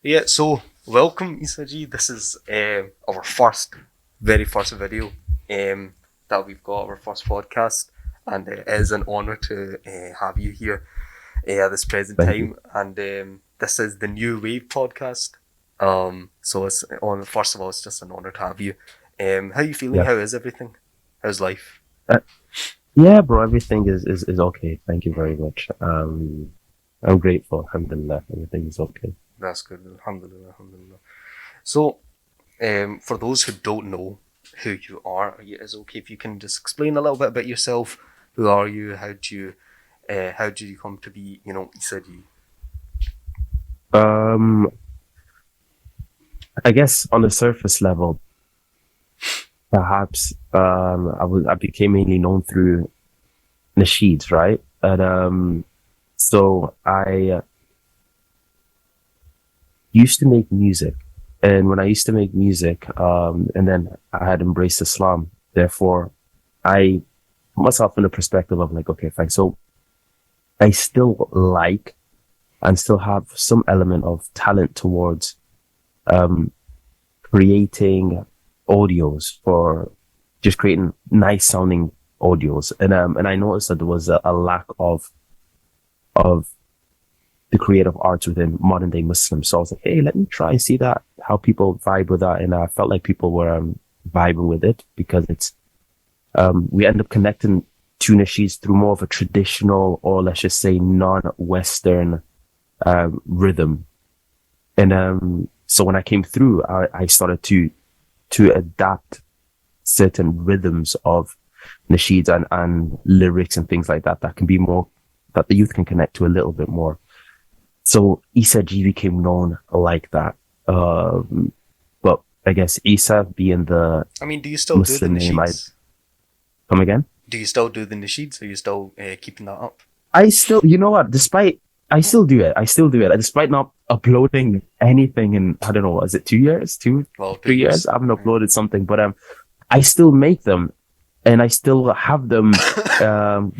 Yeah, so welcome, EESA. This is our very first video that we've got, our first podcast, and it is an honour to have you here at this present Thank you. time. And this is the New Wave podcast. So it's on. First of all, it's just an honour to have you. How are you feeling? Yeah. How is everything? How's life? Uh, yeah, bro, everything is okay. Thank you very much. I'm grateful. Alhamdulillah. Everything is okay. That's good. Alhamdulillah, alhamdulillah. So, for those who don't know who you are, it's okay if you can just explain a little bit about yourself. Who are you? How do you come to be, Isaji? Um, I guess on the surface level, perhaps, I became mainly known through nasheeds, right? And, so I used to make music. And when I used to make music, and then I had embraced Islam, therefore I put myself in the perspective of like, okay, fine. So I still like and still have some element of talent towards um, creating audios for just creating nice sounding audios. And I noticed that there was a lack of the creative arts within modern day Muslims. So I was like, hey, let me try and see that, how people vibe with that. And I felt like people were vibing with it because we end up connecting to nasheeds through more of a traditional, or let's just say non-Western rhythm. And so when I came through, I started to adapt certain rhythms of nasheeds and lyrics and things like that that can be more, that the youth can connect to a little bit more. So EESA became known like that. But I guess EESA being the I mean, do you still do the Muslim name, I nasheeds? come again. Do you still do the nasheeds? Are you still keeping that up? I still, you know what? Despite I still do it. I still do it, despite not uploading anything in, I don't know, is it 2 years, Well, 3 years? previous. I haven't uploaded something, but I still make them and I still have them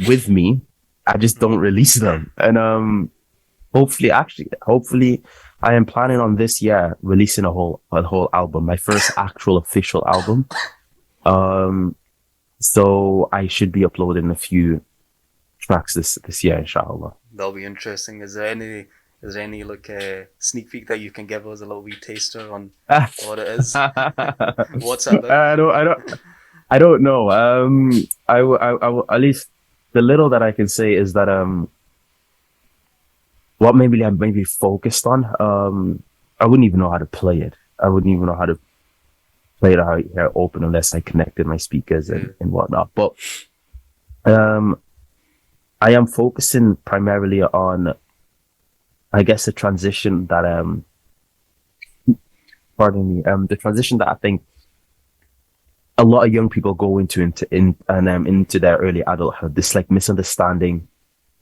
with me. I just don't release them. And hopefully, I am planning on this year releasing a whole album, my first actual official album. Um, so I should be uploading a few tracks this year, inshallah. That'll be interesting. Is there any like sneak peek that you can give us, a little wee taster on what it is? What's that about? I don't know. At least the little that I can say is that what maybe I'm maybe focused on. I wouldn't even know how to play it. I wouldn't even know how to play it out here open unless I connected my speakers Yeah. and whatnot. But um, I am focusing primarily on, I guess, the transition that pardon me, the transition that I think a lot of young people go into their early adulthood. This like misunderstanding,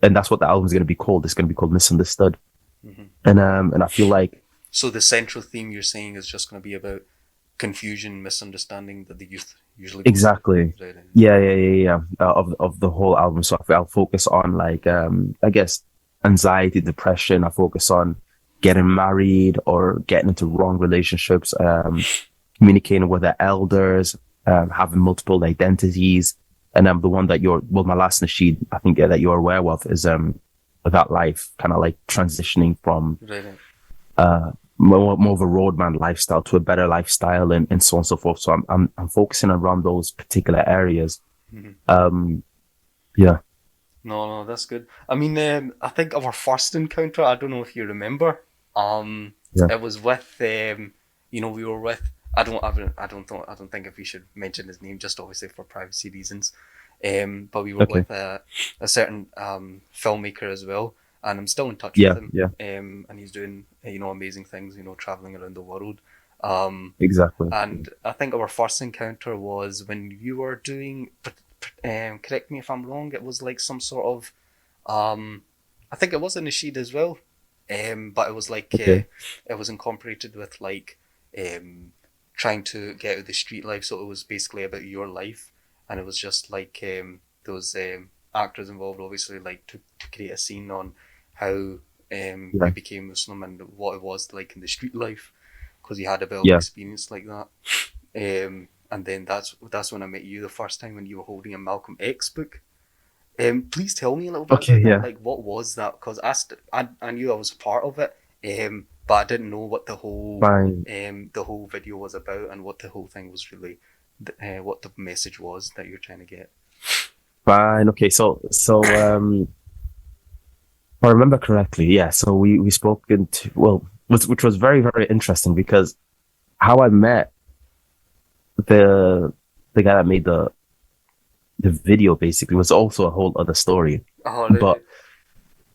and that's what the album's going to be called. It's going to be called Misunderstood. hmm And I feel like So the central theme you're saying is just going to be about confusion, misunderstanding that the youth usually goes through. exactly, Right. yeah, of the whole album. So I'll focus on like I guess anxiety, depression. I focus on getting married or getting into wrong relationships, communicating with their elders, having multiple identities. And the one that my last nasheed, I think, that you're aware of is that life, kind of like transitioning from Right. more of a roadman lifestyle to a better lifestyle, and so on and so forth. So I'm focusing around those particular areas. hmm Um, yeah, No, that's good. I mean, I think our first encounter, I don't know if you remember. Um, yeah, it was with we were with. I don't think if we should mention his name, just obviously for privacy reasons. But we were okay, with a certain filmmaker as well, and I'm still in touch with yeah, him. yeah, And he's doing amazing things. Traveling around the world. Um, exactly. and I think our first encounter was when you were doing. Correct me if I'm wrong. It was like some sort of. I think it was a nasheed as well. But it was like Okay, it was incorporated with like um, trying to get out of the street life. So it was basically about your life, and it was just like those actors involved, obviously, like to create a scene on how Yeah. you became Muslim and what it was like in the street life, because you had a bit of Yeah. experience like that. And then that's when I met you the first time when you were holding a Malcolm X book. Please tell me a little bit Okay. about that. Yeah. Like, what was that? Because I knew I was a part of it, but I didn't know what Fine. the whole video was about and what the whole thing was really, what the message was that you're trying to get. Fine. Okay. If I remember correctly, yeah. So we spoke into well, which was very very interesting because how I met the the guy that made the video basically was also a whole other story. Oh, But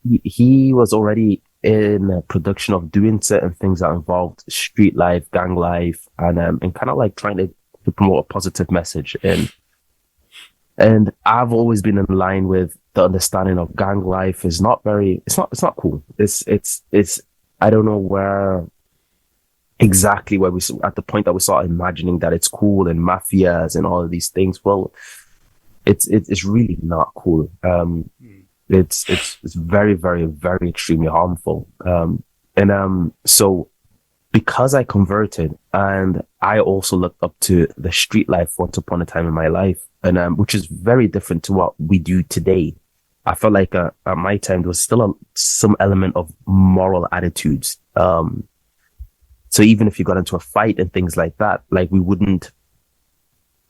really? he was already in a production of doing certain things that involved street life, gang life, and kind of like trying to promote a positive message. And I've always been in line with the understanding of gang life is not very it's not cool. It's I don't know where exactly where at the point that we start imagining that it's cool and mafias and all of these things. Well, it's really not cool. Mm. It's very very very extremely harmful. And so because I converted and I also looked up to the street life once upon a time in my life, and which is very different to what we do today. I felt like at my time there was still some element of moral attitudes. So even if you got into a fight and things like that, like we wouldn't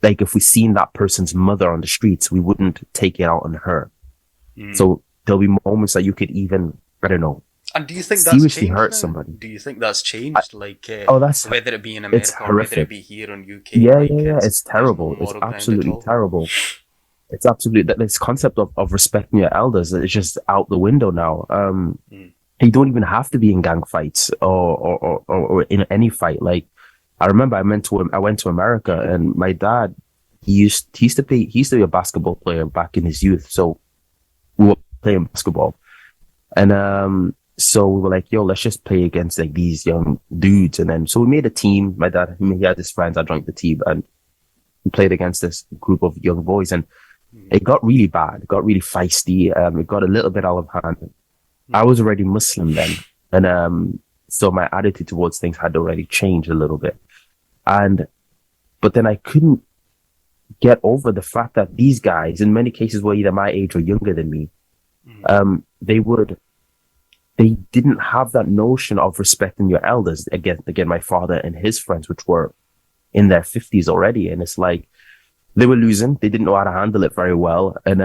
like if we seen that person's mother on the streets, we wouldn't take it out on her. Mm. So there'll be moments that you could even, I don't know, And do you think that's seriously changed hurt now? somebody. Do you think that's I, changed? Like, oh, that's whether it be in it's America or whether it horrific. be here in UK, Yeah, yeah, like yeah. it's It's there's no terrible. It's moral ground at absolutely all. terrible. It's absolutely that this concept of respecting your elders is just out the window now. Mm. You don't even have to be in gang fights or in any fight. Like I remember I went to America and my dad he used to be a basketball player back in his youth. So we were playing basketball and so we were like, yo, let's just play against like these young dudes. And then so we made a team. My dad he had his friends, I joined the team and we played against this group of young boys and Mm. it got really bad. It got really feisty. It got a little bit out of hand. I Mm. was already Muslim then, and so my attitude towards things had already changed a little bit. And but then I couldn't get over the fact that these guys, in many cases, were either my age or younger than me. Mm. They they didn't have that notion of respecting your elders. Again, my father and his friends, which were in their 50s already, and it's like they were losing. They didn't know how to handle it very well, and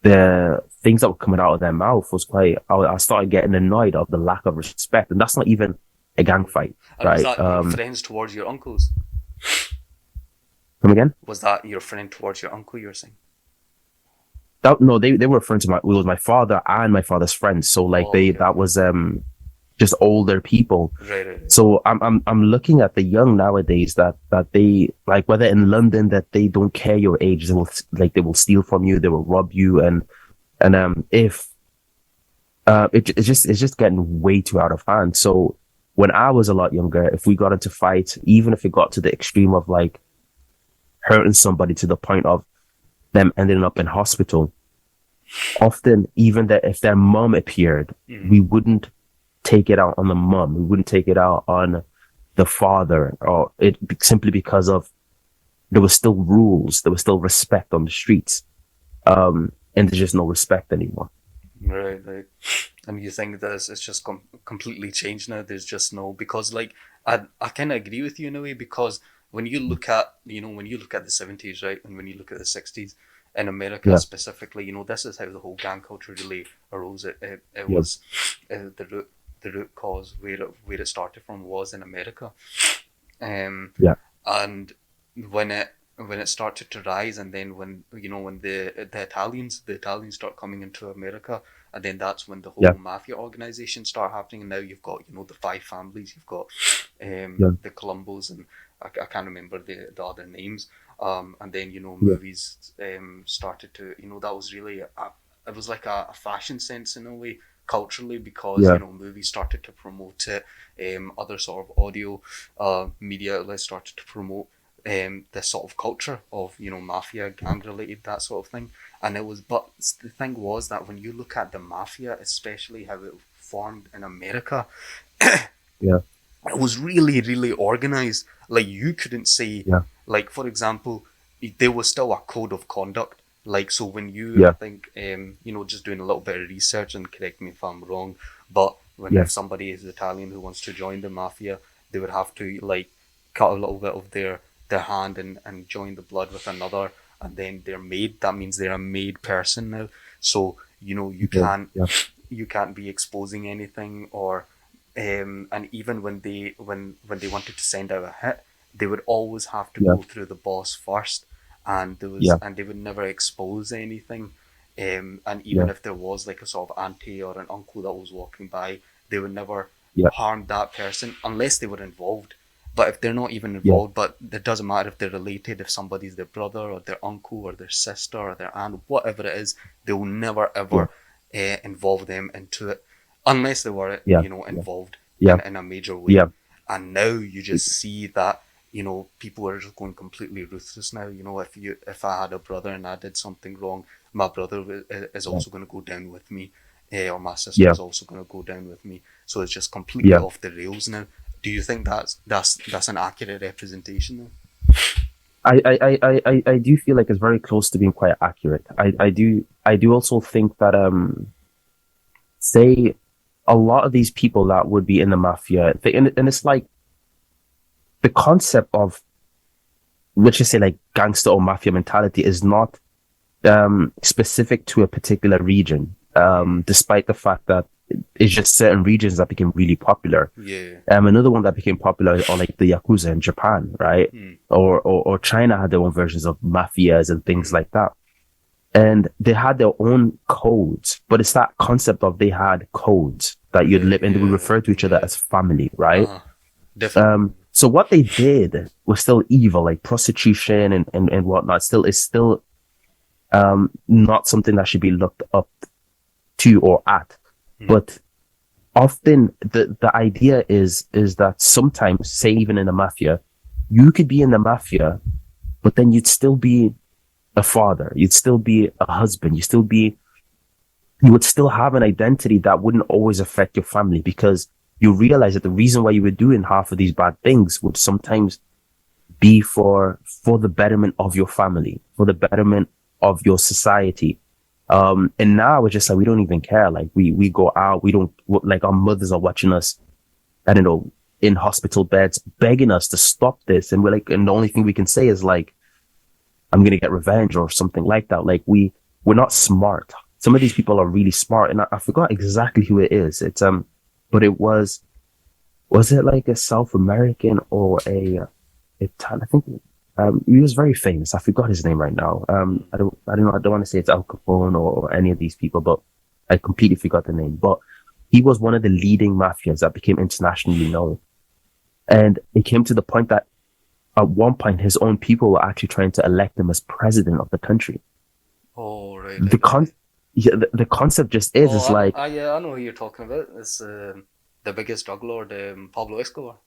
the things that were coming out of their mouth was quite. I started getting annoyed of the lack of respect, and that's not even a gang fight, And was right? that your friends towards your uncles? Come again? Was that your friend towards your uncle? You were saying? No, they were friends of my. It was my father and my father's friends. So like Oh, okay, that okay. was just older people. Right, right, right. So I'm looking at the young nowadays that they like whether in London that they don't care your age. They will steal from you. They will rob you and if it's just getting way too out of hand. So when I was a lot younger, if we got into fights, even if it got to the extreme of like hurting somebody to the point of them ending up in hospital, often even that if their mum appeared, Mm. we wouldn't take it out on the mum. We wouldn't take it out on the father, or it simply because of there were still rules, there was still respect on the streets, and there's just no respect anymore. Right, right. And you think that it's just completely changed now? There's just no, because like I kind of agree with you in a way, because when you look at when you look at the 70s, right, and when you look at the 60s in America Yeah, specifically, this is how the whole gang culture really arose. It yeah, was the root cause where it started from was in America. Um, yeah, and when it started to rise, and then when the Italians start coming into America, and then that's when the yeah, whole mafia organizations start happening. And now you've got the five families, you've got yeah, the Columbos, and I can't remember the other names. And then yeah, movies started to that was really it was like a fashion sense in a way, culturally, because yeah, movies started to promote it. Other sort of audio media outlets started to promote this sort of culture of mafia, gang related, that sort of thing. And it was, but the thing was that when you look at the mafia, especially how it formed in America, Yeah. it was really, really organized. Like you couldn't say, Yeah. like for example, there was still a code of conduct. Like so, when you, I Yeah. think, just doing a little bit of research and correct me if I'm wrong, but when Yeah. if somebody is Italian who wants to join the mafia, they would have to like cut a little bit of their hand and join the blood with another, and then they're made. That means they're a made person now. So you Yeah. can't Yeah. you can't be exposing anything or and even when they wanted to send out a hit, they would always have to Yeah. go through the boss first, and Yeah. they would never expose anything. And even Yeah. if there was like a sort of auntie or an uncle that was walking by, they would never Yeah. harm that person unless they were involved. But if they're not even Yeah. involved, but it doesn't matter if they're related, if somebody's their brother or their uncle or their sister or their aunt, whatever it is, they will never Yeah. ever involve them into it unless they were, Yeah. Yeah. involved Yeah. in a major way. Yeah. And now you just see that, people are just going completely ruthless now. If I had a brother and I did something wrong, my brother is Yeah. also going to go down with me, or my sister Yeah. is also going to go down with me. So it's just completely Yeah. off the rails now. Do you think that's an accurate representation now? I do feel like it's very close to being quite accurate. I do also think that say a lot of these people that would be in the mafia, and it's like the concept of, let's just say, like gangster or mafia mentality is not specific to a particular region, despite the fact that it's just certain regions that became really popular. Yeah. Another one that became popular are like the Yakuza in Japan, right? Hmm. Or China had their own versions of mafias and things like that. And they had their own codes, but it's that concept of they had codes that you'd Yeah. live and they would Yeah. refer to each other Yeah. as family, right? Definitely. So what they did was still evil, like prostitution and whatnot. Still not something that should be looked up to or at. But often the idea is that sometimes, say even in the mafia, you could be in the mafia, but then you'd still be a father, you'd still be a husband, you would still have an identity that wouldn't always affect your family, because you realize that the reason why you were doing half of these bad things would sometimes be for the betterment of your family, for the betterment of your society. And now it's just like we don't even care. Like we go out, we don't, like our mothers are watching us, I don't know, in hospital beds, begging us to stop this, and we're like, and the only thing we can say is like, I'm gonna get revenge or something like that. Like we're not smart. Some of these people are really smart, and I forgot exactly who it is. But it was it like a South American or a Italian? I think he was very famous. I forgot his name right now. I don't want to say it's Al Capone or any of these people, but I completely forgot the name. But he was one of the leading mafias that became internationally known, and it came to the point that at one point his own people were actually trying to elect him as president of the country. Oh, right. The the concept just is, it's like, I know who you're talking about. It's the biggest drug lord, Pablo Escobar.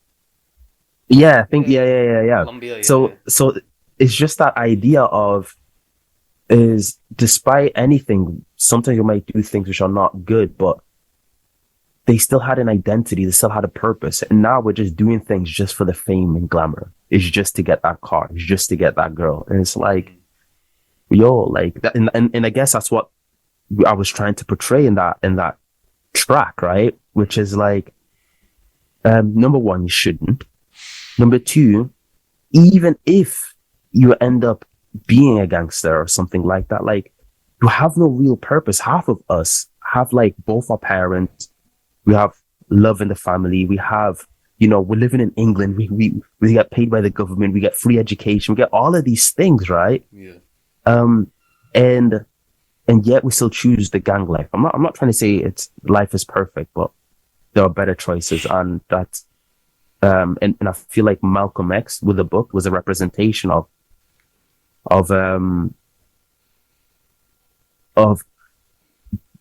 yeah, I think, Yeah, yeah. Colombia. Yeah. So it's just that idea of, is despite anything, sometimes you might do things which are not good, but they still had an identity, they still had a purpose. And now we're just doing things just for the fame and glamour. It's just to get that car, it's just to get that girl. And it's like, yo, like that, and I guess that's what I was trying to portray in that track, right? Which is like, number one, you shouldn't. Number two, even if you end up being a gangster or something like that, like you have no real purpose. Half of us have like both our parents, we have love in the family, we have, we're living in England, we get paid by the government, we get free education, we get all of these things, right? Yeah. And yet we still choose the gang life. I'm not trying to say life is perfect, but there are better choices, and that and I feel like Malcolm X with the book was a representation of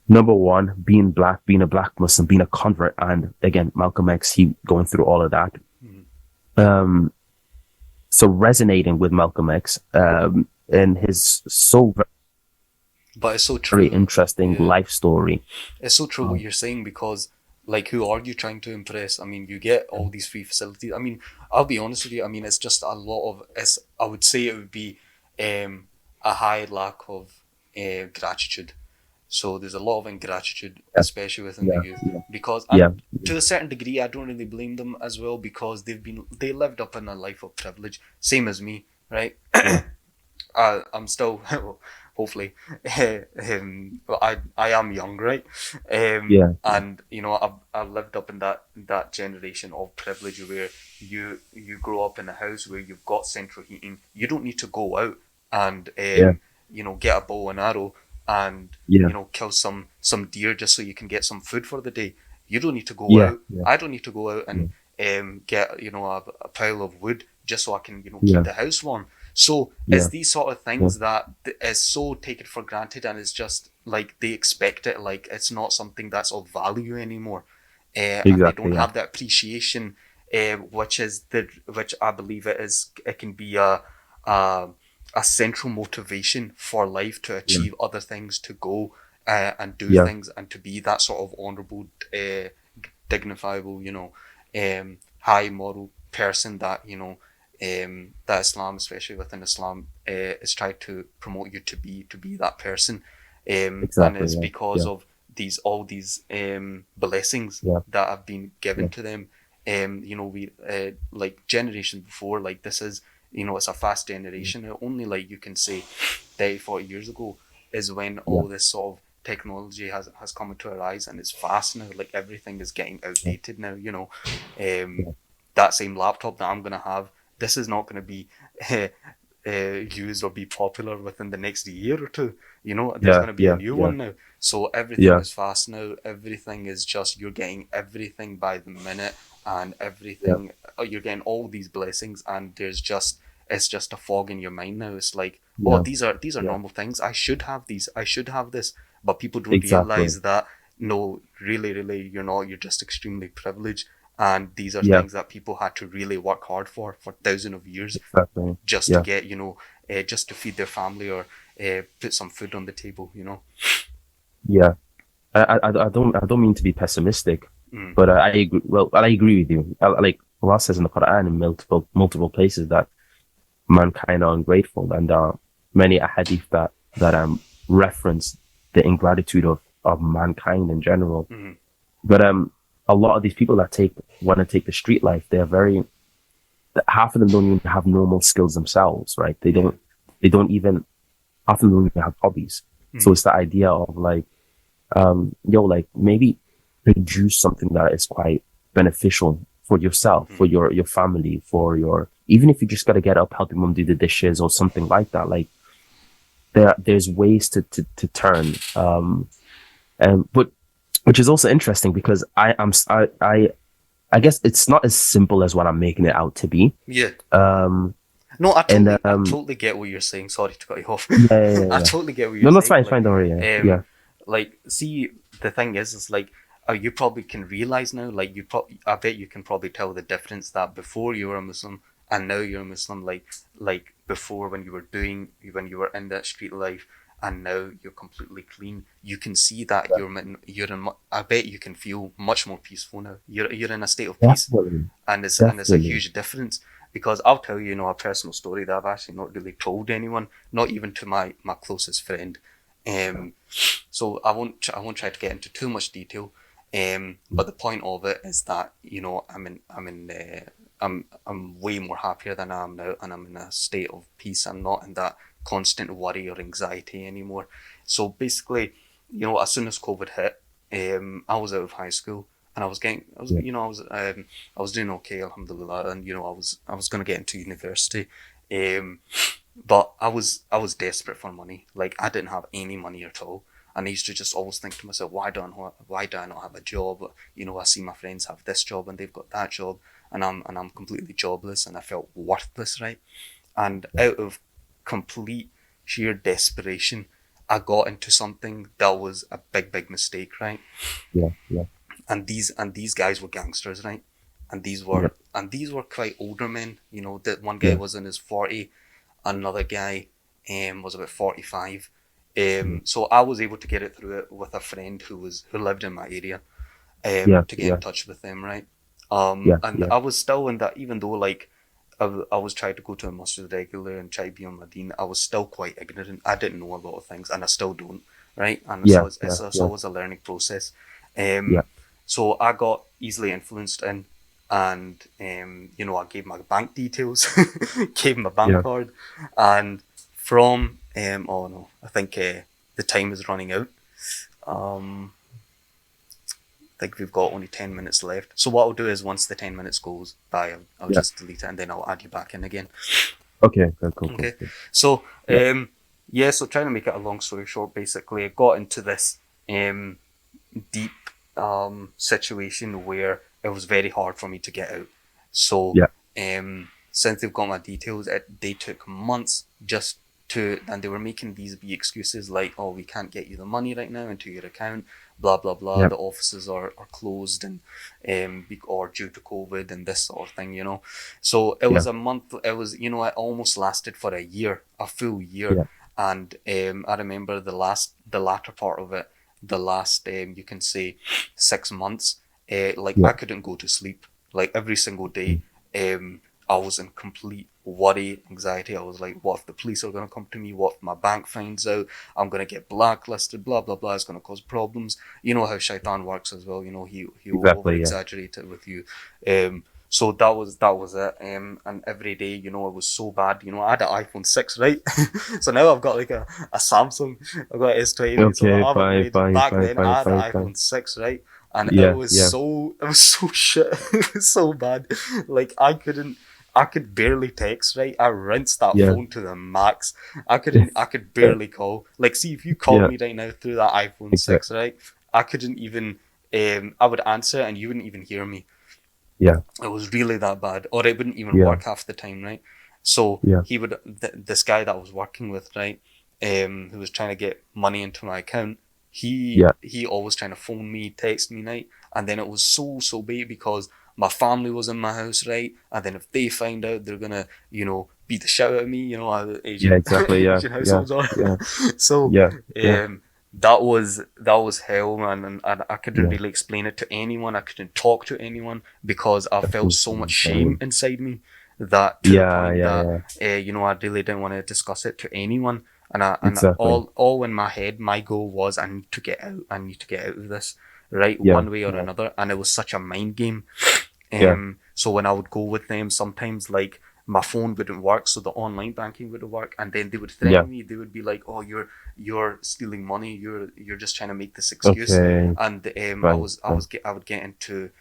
number one, being black, being a black Muslim, being a convert, and again Malcolm X, he going through all of that. So resonating with Malcolm X and his so But it's so very true. interesting Yeah. life story. It's so true what you're saying because, like, who are you trying to impress? I mean, you get all these free facilities. I mean, I'll be honest with you. I mean, it's just a lot of. It's. I would say it would be, a high lack of, gratitude. So there's a lot of ingratitude, Yeah, especially within the yeah, youth, because, yeah, and to a certain degree, I don't really blame them as well because they lived up in a life of privilege, same as me, right? yeah, I'm still, hopefully, well, I am young, right? yeah, And I've lived up in that generation of privilege where you grow up in a house where you've got central heating. You don't need to go out and yeah, get a bow and arrow and yeah, kill some deer just so you can get some food for the day. You don't need to go yeah, out. yeah, I don't need to go out yeah, and get a pile of wood just so I can keep yeah, the house warm. So yeah, it's these sort of yeah, things that is so taken for granted, and it's just like they expect it, like it's not something that's of value anymore, and they exactly, don't yeah, have that appreciation, which I believe it is. It can be a, a central motivation for life to yeah, achieve other things, to go and do yeah, things, and to be that sort of honorable, dignifiable, high moral person that that Islam, especially within Islam, is tried to promote you to be that person, and exactly, it's yeah, because yeah, of all these blessings yeah, that have been yeah, given to them. We like generations before, like this is it's a fast generation. Only like you can say 30, 40 years ago is when yeah, all this sort of technology has come into our eyes, and it's fast now. Like everything is getting yeah, outdated now. yeah, That same laptop that I'm gonna have, this is not gonna be used or be popular within the next year or two. There's yeah, gonna be a yeah, new yeah, one now. So everything yeah, is fast now. Everything is just you're getting everything by the minute, and yeah, everything you're getting all these blessings, and it's just a fog in your mind now. It's like, oh, yeah, these are yeah, normal things. I should have these. I should have this. But people don't exactly, realize that no, really, really, you're not. You're just extremely privileged, and these are yeah, things that people had to really work hard for thousands of years exactly, just to yeah, get just to feed their family or put some food on the table. yeah. I don't mean to be pessimistic, Mm, but I agree. Well, I agree with you. Like Allah says in the Quran in multiple places that mankind are ungrateful, and many ahadith that reference the ingratitude of mankind in general. mm, But a lot of these people that want to take the street life, they're very half of them don't even have normal skills themselves, right? They yeah. don't even half of them don't even have hobbies. So Mm, it's the idea of like like maybe produce something that is quite beneficial for yourself, mm, for your family, for your even if you just gotta get up, help your mom do the dishes or something like that. Like there's ways to turn. And but which is also interesting because I guess it's not as simple as what I'm making it out to be. yeah. Um No, I and totally, I totally get what you're saying. Sorry to cut you off. yeah, yeah, yeah, I yeah. totally get what you're No, that's saying. fine, it's fine, don't worry, yeah. Yeah. See, the thing is like, you probably can realize now. Like, I bet you can probably tell the difference that before you were a Muslim and now you're a Muslim. Like before when you were in that street life, and now you're completely clean. You can see that you're in. I bet you can feel much more peaceful now. You're in a state of peace, Definitely. and it's a Definitely. huge difference because I'll tell you, a personal story that I've actually not really told anyone, not even to my closest friend. Um, so I won't try to get into too much detail. But the point of it is that I'm way more happier than I am now, and I'm in a state of peace. I'm not in that constant worry or anxiety anymore. So basically, as soon as COVID hit, I was out of high school, and Yeah. I was doing okay, alhamdulillah, and I was gonna get into university. Um, but I was desperate for money. Like, I didn't have any money at all. And I used to just always think to myself, why do I not have a job? I see my friends have this job and they've got that job, and I'm completely jobless, and I felt worthless, right? And out of complete sheer desperation, I got into something that was a big, big mistake, right? Yeah. Yeah. And these guys were gangsters, right? And Yeah. these were quite older men. That one guy Yeah. was in his 40, another guy was about 45. So I was able to get it through it with a friend who lived in my area, yeah, to get in yeah, touch with them, right? yeah, And yeah, I was still in that, even though like I was trying to go to a masjid regular and try to be on my deen, I was still quite ignorant. I didn't know a lot of things, and I still don't, right? And so yeah, yeah, it's yeah, always a learning process. yeah, So I got easily influenced in, and I gave my bank details, gave my bank yeah. card, and from oh no, I think the time is running out. Um, I think we've got only 10 minutes left. So what I'll do is once the 10 minutes goes by, I'll Yeah. just delete it and then I'll add you back in again. Okay, cool, cool, cool, Okay. cool. So Yeah, yeah, so trying to make it a long story short, basically I got into this um deep situation where it was very hard for me to get out. So yeah, since they've got my details, they took months just to, and they were making these big excuses like, oh, we can't get you the money right now into your account, blah blah blah. yeah, The offices are closed and or due to COVID and this sort of thing. So it was yeah, a month. It was it almost lasted for a year, a full year. yeah, And I remember the latter part of it, the last you can say 6 months, like I yeah, couldn't go to sleep. Like every single day, mm, um, I was in complete worry, anxiety. I was like, what if the police are gonna come to me? What if my bank finds out? I'm gonna get blacklisted. Blah blah blah. It's gonna cause problems. You know how Shaitan works as well. He'll over exactly. Yeah, exaggerate it with you. So that was it. And every day, it was so bad. I had an iPhone 6, right? So now I've got like a Samsung. I've got S20. So okay, I've fine, upgraded. fine, Back fine, then, fine, I had an fine, fine. iPhone 6, right? And Yeah, yeah, it was so shit. It was so bad. Like I could barely text, right? I rinsed that yeah, phone to the max. I could yeah, barely call. Like, see, if you called yeah, me right now through that iPhone exactly. 6, right? I couldn't even, I would answer and you wouldn't even hear me. Yeah, It was really that bad, or it wouldn't even yeah, work half the time, right? So yeah, this guy that I was working with, right, who was trying to get money into my account, yeah, he always trying to phone me, text me, right, and then it was so bad because my family was in my house, right, and then if they find out, they're gonna, beat the shit out of me, how the yeah, Asian exactly. Yeah, Asian yeah, households are. yeah, So, yeah, yeah, that was hell, man, and I couldn't yeah. really explain it to anyone. I couldn't talk to anyone because I That's felt so much shame insane. inside me that to the Yeah, point yeah, that yeah, I really didn't want to discuss it to anyone. And exactly. all in my head, my goal was I need to get out. I need to get out of this, right, Yeah, one way or yeah, another. And it was such a mind game. yeah, So when I would go with them, sometimes like my phone wouldn't work, so the online banking wouldn't work, and then they would yeah. threaten me. They would be like, "Oh, you're stealing money. You're just trying to make this excuse." Okay, And fine, fine. I would get into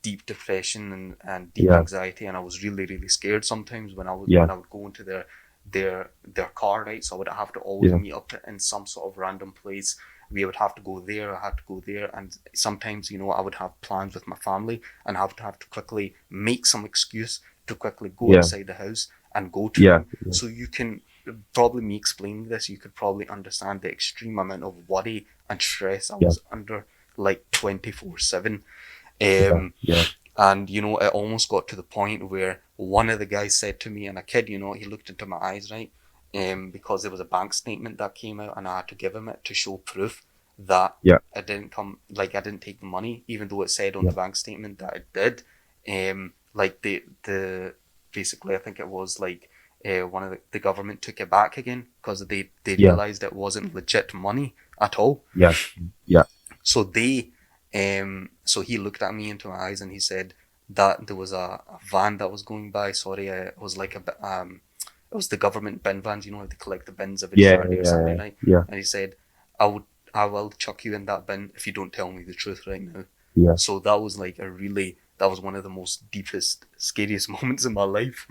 deep depression and deep Yeah, anxiety, and I was really really scared sometimes yeah, when I would go into their car, right? So I would have to always yeah, meet up in some sort of random place. We would have to go there. I had to go there, and sometimes I would have plans with my family and have to quickly make some excuse to quickly go yeah, outside the house and go to yeah, them. So you can probably, me explaining this, you could probably understand the extreme amount of worry and stress I yeah, was under, like 24/7. yeah, Um, yeah, and it almost got to the point where one of the guys said to me, and a kid, he looked into my eyes, right? Because there was a bank statement that came out, and I had to give him it to show proof that yeah, I didn't take the money, even though it said on yeah, the bank statement that it did. Like the basically, I think it was like one of the government took it back again because they yeah, realized it wasn't legit money at all. yeah, yeah, So so he looked at me into my eyes and he said that there was a van that was going by. Sorry, it was like it was the government bin vans. You know how they collect the bins every yeah, Saturday or Sunday yeah, night. yeah, And he said, I will chuck you in that bin if you don't tell me the truth right now. yeah. So that was like that was one of the most deepest, scariest moments in my life.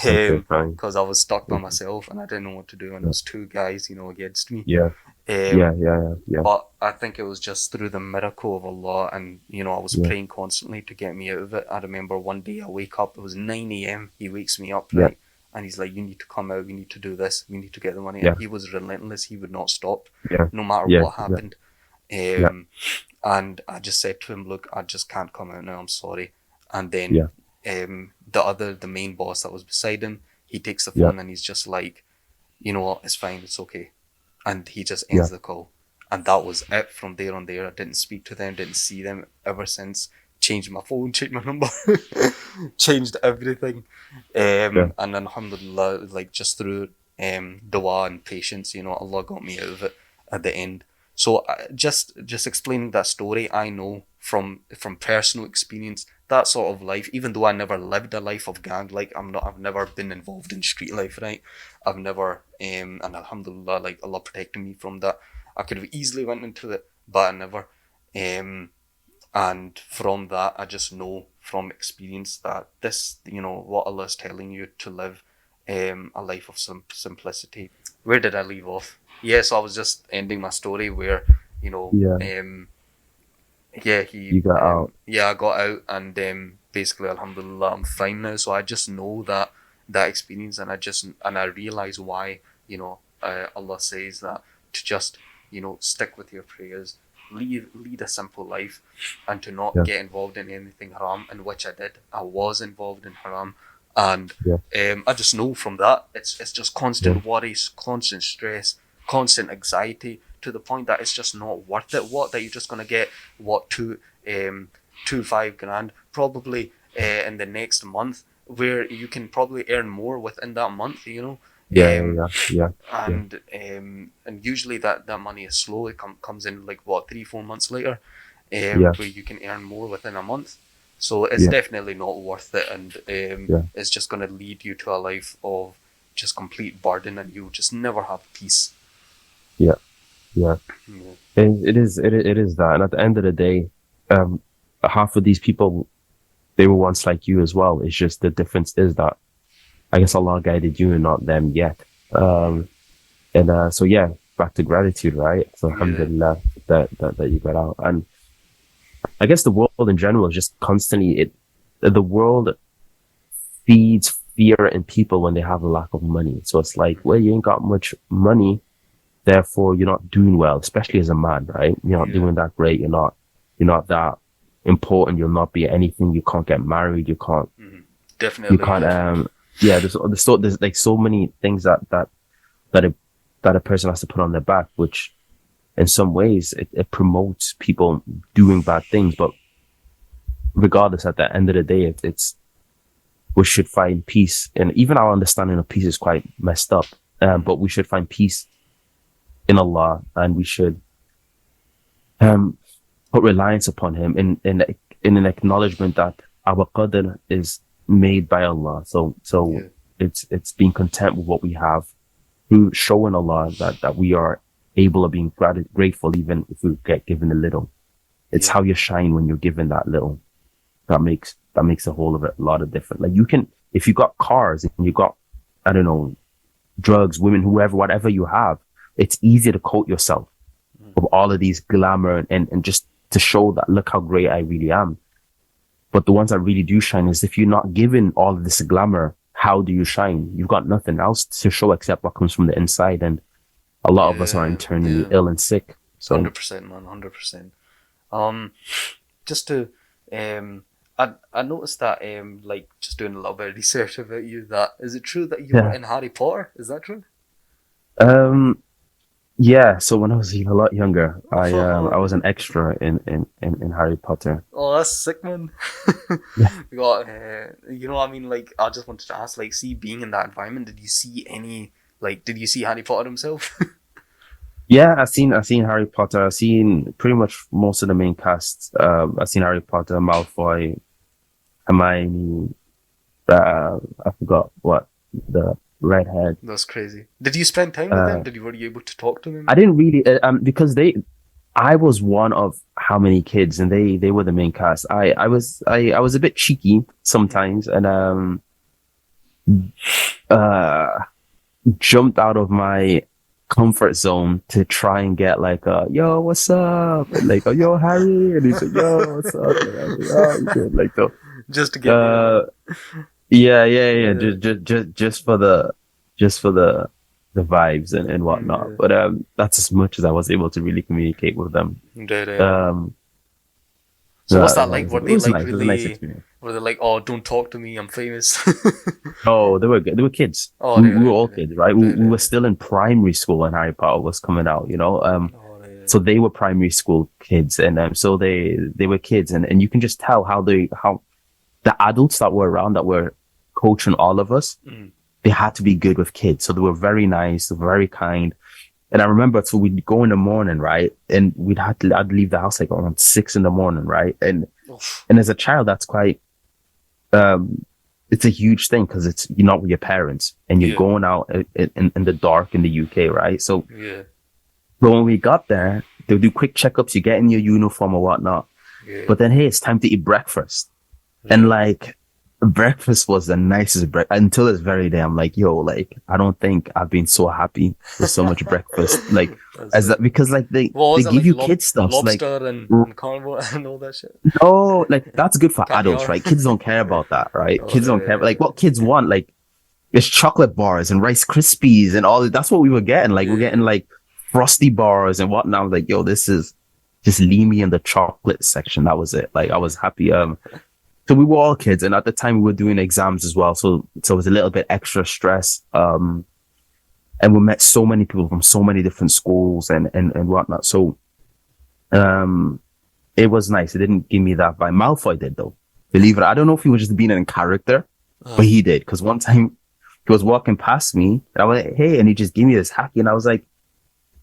Okay, fine. Because I was stuck by Okay. myself and I didn't know what to do, and there Yeah, was two guys, against me. yeah, yeah, Um, yeah, yeah, but I think it was just through the miracle of Allah, and I was yeah, praying constantly to get me out of it. I remember one day I wake up, it was 9 a.m. He wakes me up, yeah, right? And he's like, "You need to come out, we need to do this, we need to get the money." And yeah, he was relentless, he would not stop, yeah, no matter yeah, what yeah, happened. yeah, Um, and I just said to him, "Look, I just can't come out now, I'm sorry." And then yeah, the main boss that was beside him, he takes the yeah, phone and he's just like, "You know what, it's fine, it's okay." and he just yeah, ends the call. And that was it from there on there. I didn't speak to them, didn't see them ever since. Changed my phone, changed my number, changed everything. yeah, And alhamdulillah, like just through dua and patience, Allah got me out of it at the end. So just explaining that story, I know from personal experience that sort of life. Even though I never lived a life of gang, like I've never been involved in street life, right? I've never, and alhamdulillah, like Allah protected me from that. I could have easily went into it, but I never. Um, and from that, I just know from experience that this, what Allah is telling you to live, a life of some simplicity. Where did I leave off? Yeah, so I was just ending my story where, yeah. yeah, You got out. I got out and basically, alhamdulillah, I'm fine now. So I just know that experience, and I realize why, Allah says that to just, stick with your prayers, lead a simple life, and to not Yeah, get involved in anything haram, in which I did. I was involved in haram, and yeah, I just know from that it's just yeah, constant worries, constant stress, constant anxiety, to the point that it's just not worth it. What, that you're just gonna get what um 5 grand probably in the next month, where you can probably earn more within that month, yeah, um yeah, yeah, yeah, and usually that money is slow. It comes in like what, 3-4 months later, yeah, where you can earn more within a month. So it's yeah, definitely not worth it, and yeah, it's just going to lead you to a life of just complete burden, and you'll just never have peace. yeah, yeah. Yeah. And it is that. And at the end of the day, um, half of these people, they were once like you as well. It's just the difference is that I guess Allah guided you and not them yet. And so yeah, back to gratitude, right? So Yeah. alhamdulillah that you got out. And I guess the world in general is just constantly the world feeds fear in people when they have a lack of money. So it's like, well, you ain't got much money, therefore you're not doing well, especially as a man, right? You're not Yeah. doing that great. You're not that important. You'll not be anything. You can't get married. Hmm. You Definitely. can't, Yeah. yeah, there's like so many things that a, that a person has to put on their back, which in some ways it promotes people doing bad things. But regardless, at the end of the day, it's, we should find peace. And even our understanding of peace is quite messed up. Hmm. But we should find peace in Allah, and we should, um, put reliance upon Him in an acknowledgement that our qadr is made by Allah. So Yeah. it's being content with what we have, through showing Allah that we are able of being grateful, even if we get given a little. It's Yeah. how you shine when you're given that little. That makes the whole of it a lot of different. Like you can, if you got cars and you got, I don't know, drugs, women, whoever, whatever you have, it's easy to coat yourself of all of these glamour and just to show that, look how great I really am. But the ones that really do shine is if you're not given all of this glamour, how do you shine? You've got nothing else to show except what comes from the inside. And a lot of us are Yeah. internally Yeah. ill and sick. So 100%, man. 100%. Um, just to, I noticed that, like, just doing a little bit of research about you, that is it true that you were yeah. in Harry Potter? Is that true? Um, yeah. So when I was a lot younger, I Oh, was an extra in Harry Potter. oh, that's sick, man. Yeah. We got, what I mean? Like, I just wanted to ask, like, see, being in that environment, did you see any, like, did you see Harry Potter himself? Yeah, I've seen Harry Potter. I've seen pretty much most of the main cast. I've seen Harry Potter, Malfoy, Hermione. I forgot what the redhead. That's crazy. Did you spend time with them? Uh, Were you able to talk to I them? didn't really because I was one of how many kids, and they were the main cast. I was a bit cheeky sometimes, and uh jumped out of my comfort zone to try and get like yo, what's up? And like, oh, yo, Harry, and he's like, yo, what's up? And I was like, oh, you good? Like the Just to get near them. uh yeah, yeah, yeah, Yeah. just for the vibes and whatnot. Yeah. But that's as much as I was able to really communicate with them. Right, right. Um So what's that like? It Were they was like nice. It was a nice really? experience. Were they like, oh, don't talk to me, I'm famous? Oh, they were kids. Oh, right, We were right, all right, kids, right? right, We right, were right. still in primary school when Harry Potter was coming out, you know. Oh, right, right. So they were primary school kids, and so they were kids, and you can just tell how the adults that were around that were coaching all of us, Mm. they had to be good with kids. So they were very nice, they were very kind. And I remember, so we'd go in the morning, right? And I'd leave the house like around 6 in the morning, right? Oof. And as a child, that's quite, um, it's a huge thing because you're not with your parents and you're Yeah, going out in the dark in the UK, right? So, yeah, but when we got there, they'll do quick checkups, you get in your uniform or whatnot. yeah, But then, hey, it's time to eat breakfast. And yeah. like, breakfast was the nicest breakfast until this very day. I'm like, yo, like, I don't think I've been so happy with so much breakfast. Like, That's as it. that, because like What they was it give like? you kid stuffs. Like, Lobster and carnivore and all that shit. no, like, that's good for adults, Caviar. right? Kids don't care about that, right? Oh, Kids don't care. Like, yeah, what kids want, like, it's chocolate bars and Rice Krispies and all. That's what we were getting. Like, we're getting yeah, like frosty bars and whatnot. I was like, yo, this is just leave me in the chocolate section. That was it. Like, I was happy. So we were all kids, and at the time we were doing exams as well. So it was a little bit extra stress. And we met so many people from so many different schools and whatnot. So um, it was nice. It didn't give me that vibe. Malfoy did though. Believe it. I don't know if he was just being in character, but uh, he did. Because one time he was walking past me, and I was like, "Hey," and he just gave me this hacky, and I was like,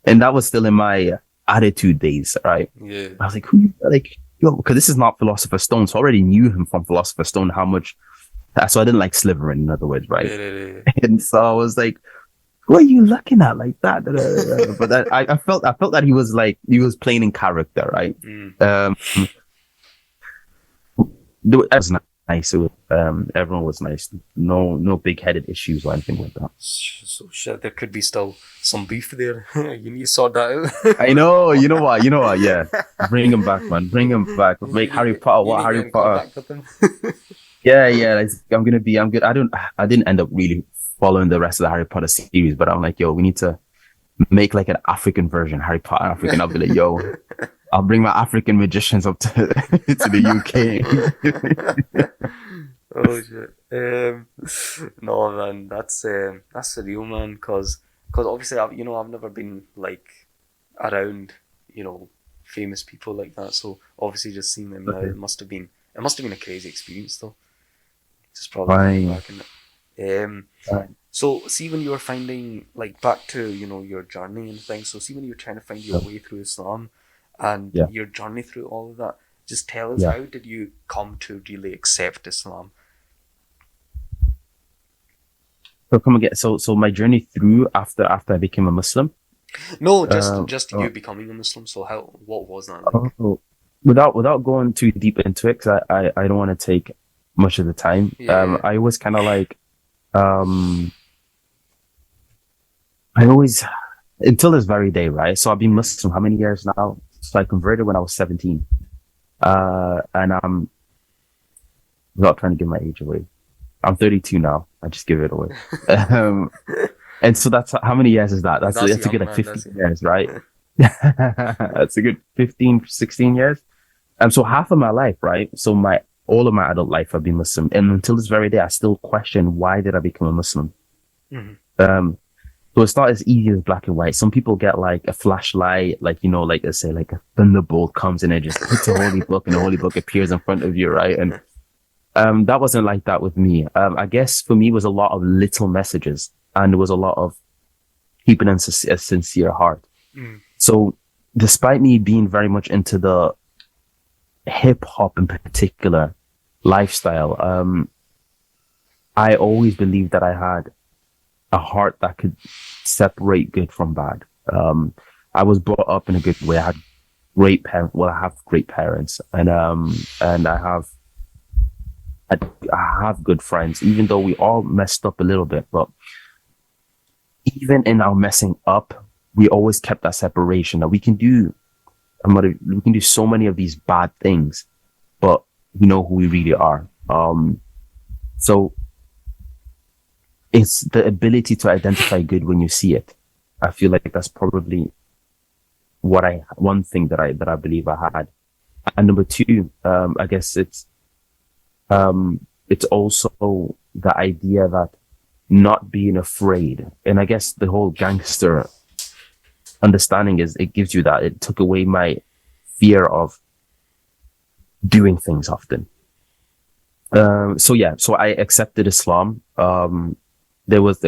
and that was still in my attitude days, right? yeah, I was like, who, like, yo, because this is not Philosopher's Stone. So I already knew him from Philosopher's Stone, how much, so I didn't like Slytherin, in other words, right? yeah, yeah, yeah. And so I was like, what are you looking at like that? Da, da, da, da. But I felt that he was like, he was playing in character, right? Mm. Um, it was nice. It was, everyone was nice. No big headed issues or anything like that. So shit, there could be still some beef there. You need to sort that I out. know, you know what, yeah. Bring him back, man. Bring him back. Make Harry Potter, You what need to get Harry in Potter? contact with him. Yeah, yeah. Like, I'm good. I didn't end up really following the rest of the Harry Potter series, but I'm like, yo, we need to make like an African version, Harry Potter African. I'll be like, yo, I'll bring my African magicians up to, to the UK. Oh shit. No man, that's surreal, man. Cause obviously I've never been like around famous people like that. So obviously just seeing them now, Okay, it must have been a crazy experience though. Just probably looking fine. back in it. Fine. So see when you were finding like back to your journey and things. So see when you were trying to find your So, way through Islam, and yeah, your journey through all of that. Just tell us, yeah. how did you come to really accept Islam? So come again. So my journey through after I became a Muslim. No, just Um, just you uh, becoming a Muslim. So what was that like? oh, without going too deep into it, because I don't want to take much of the time. Yeah, I was kind of like um I always, until this very day, right? So I've been mm, Muslim how many years now? So I converted when I was 17. And I'm not trying to give my age away. I'm 32 now. I just give it away. Um, and so that's how many years is that? that's That's a good young, like man. 15 That's years, right? That's a good 15, 16 years. So half of my life, right? So all of my adult life I've been Muslim. And until this very day, I still question why did I become a Muslim? Mhm. Um, So it's not as easy as black and white. Some people get like a flashlight, like, like let's say like a thunderbolt comes in and just hits a holy book and the holy book appears in front of you, right? And that wasn't like that with me. I guess for me it was a lot of little messages and there was a lot of keeping in a sincere heart. Mm. So despite me being very much into the hip hop in particular lifestyle, I always believed that I had a heart that could separate good from bad. I was brought up in a good way. I had great parents. Well, I have great parents, and I, I have good friends. Even though we all messed up a little bit, but even in our messing up, we always kept that separation. That we can do, we can do so many of these bad things, but we know who we really are. So it's the ability to identify good when you see it. I feel like that's probably one thing that I believe I had. And number two, I guess it's also the idea that not being afraid. And I guess the whole gangster understanding is it gives you that. It took away my fear of doing things often. So yeah, so I accepted Islam. I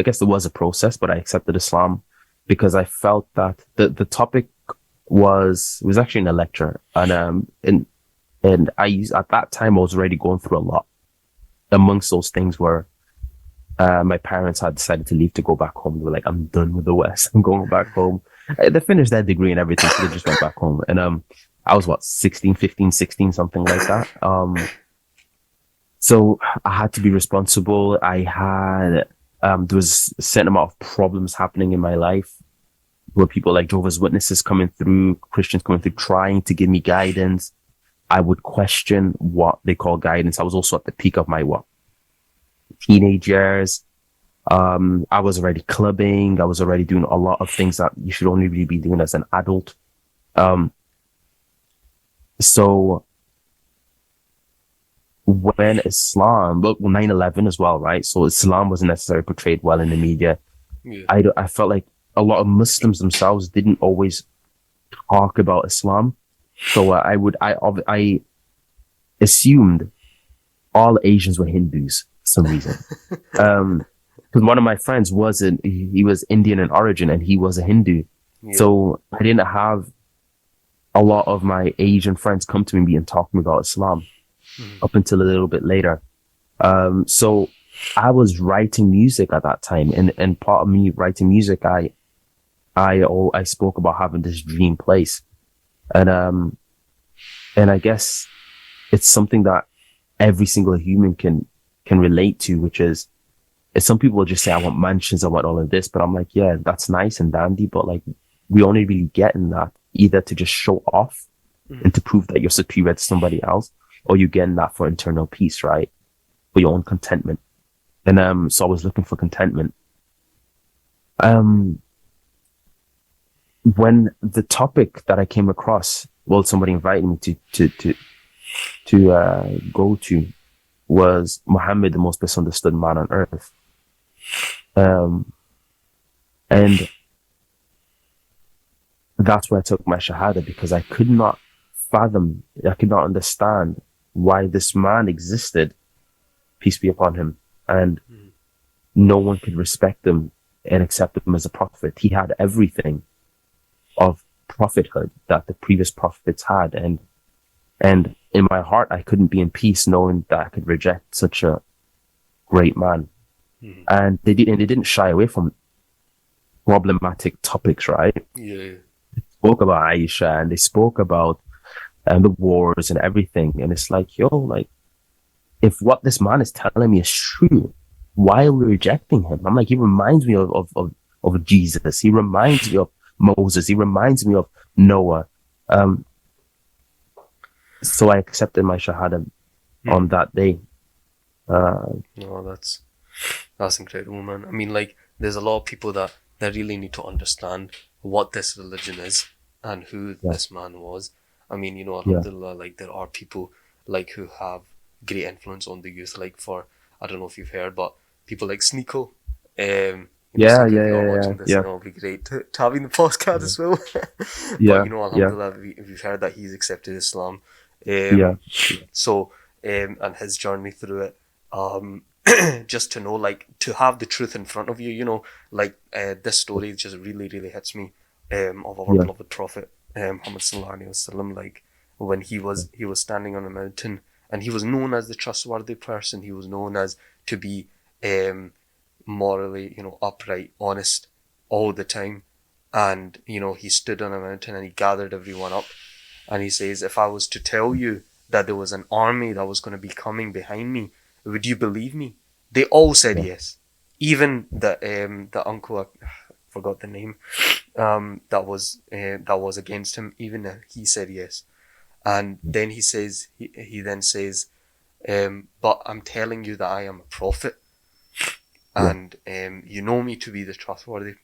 guess there was a process, but I accepted Islam because I felt that the topic was actually in a lecture, and I used at that time I was already going through a lot. Amongst those things were my parents had decided to leave to go back home. They were like, "I'm done with the West. I'm going back home." They finished their degree and everything, so they just went back home. And I was what 16, 15, 16, something like that. So I had to be responsible. I had there was a certain amount of problems happening in my life where people like Jehovah's Witnesses coming through, Christians coming through, trying to give me guidance. I would question what they call guidance. I was also at the peak of my teenage years. I was already clubbing. I was already doing a lot of things that you should only really be doing as an adult. Um, so when Islam, well, 9/11 as well, right? So Islam wasn't necessarily portrayed well in the media. Yeah. I felt like a lot of Muslims themselves didn't always talk about Islam. So I assumed all Asians were Hindus for some reason. Because one of my friends he was Indian in origin and he was a Hindu. Yeah. So I didn't have a lot of my Asian friends come to me and talking about Islam up until a little bit later. So I was writing music at that time, and part of me writing music, I spoke about having this dream place, and I guess it's something that every single human can relate to, which is some people will just say, I want mansions, I want all of this, but I'm like, yeah, that's nice and dandy, but like we only really get in that either to just show off and to prove that you're superior to somebody else, or you getting that for internal peace, right? For your own contentment. And so I was looking for contentment. When the topic that I came across, well, somebody invited me to go to was Muhammad, the most misunderstood man on earth. And that's where I took my shahada because I could not fathom, I could not understand why this man existed, peace be upon him, and no one could respect him and accept him as a prophet. He had everything of prophethood that the previous prophets had, and in my heart I couldn't be in peace knowing that I could reject such a great man. And they didn't shy away from problematic topics, right? Yeah. Spoke about Aisha and they spoke about the wars and everything, and it's like, yo, like if what this man is telling me is true, why are we rejecting him? I'm like, he reminds me of Jesus. He reminds me of Moses. He reminds me of Noah. So I accepted my shahada on that day. No, that's incredible, man. I mean, like, there's a lot of people that really need to understand what this religion is and who this man was. I mean, you know, alhamdulillah, like, there are people, like, who have great influence on the youth, like, I don't know if you've heard, but people like Sneeko, Sneeko, if you're watching this, you know, it'll be great to have in the podcast as well. But, you know, alhamdulillah, we've heard that he's accepted Islam. So, and his journey through it, just to know, like, to have the truth in front of you, you know, like, this story just really, really hits me, of our beloved Prophet, Muhammad sallallahu alaihi wasallam, like, when he was standing on a mountain, and he was known as the trustworthy person, he was known as to be, morally, you know, upright, honest, all the time, and, you know, he stood on a mountain and he gathered everyone up, and he says, if I was to tell you that there was an army that was going to be coming behind me, would you believe me? They all said yes. Even the uncle, I forgot the name, that was against him, even he said yes. And then he says, he then says, but I'm telling you that I am a prophet, and you know me to be the trustworthy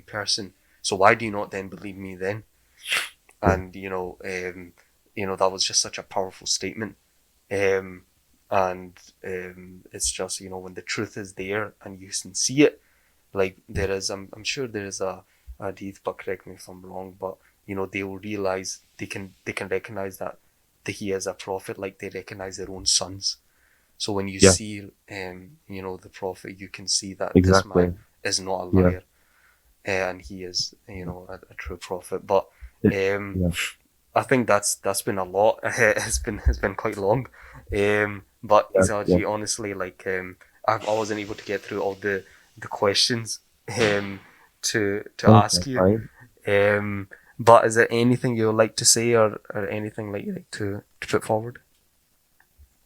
person. So why do you not then believe me then? And, you know, that was just such a powerful statement. Um, and it's just, when the truth is there and you can see it, like there is, I'm sure there is a hadith, but correct me if I'm wrong, but they will realize they can recognize that he is a prophet, like they recognize their own sons. So when you Yeah, see, the prophet, you can see that this exactly. man is not a Yeah. liar, and he is, a true prophet. But It- um, yeah. I think that's been a lot. It's been quite long. But Yeah. Yeah. Isaji, honestly, like I wasn't able to get through all the questions to Okay, ask you. fine. But is there anything you would like to say, or anything like you like to put forward?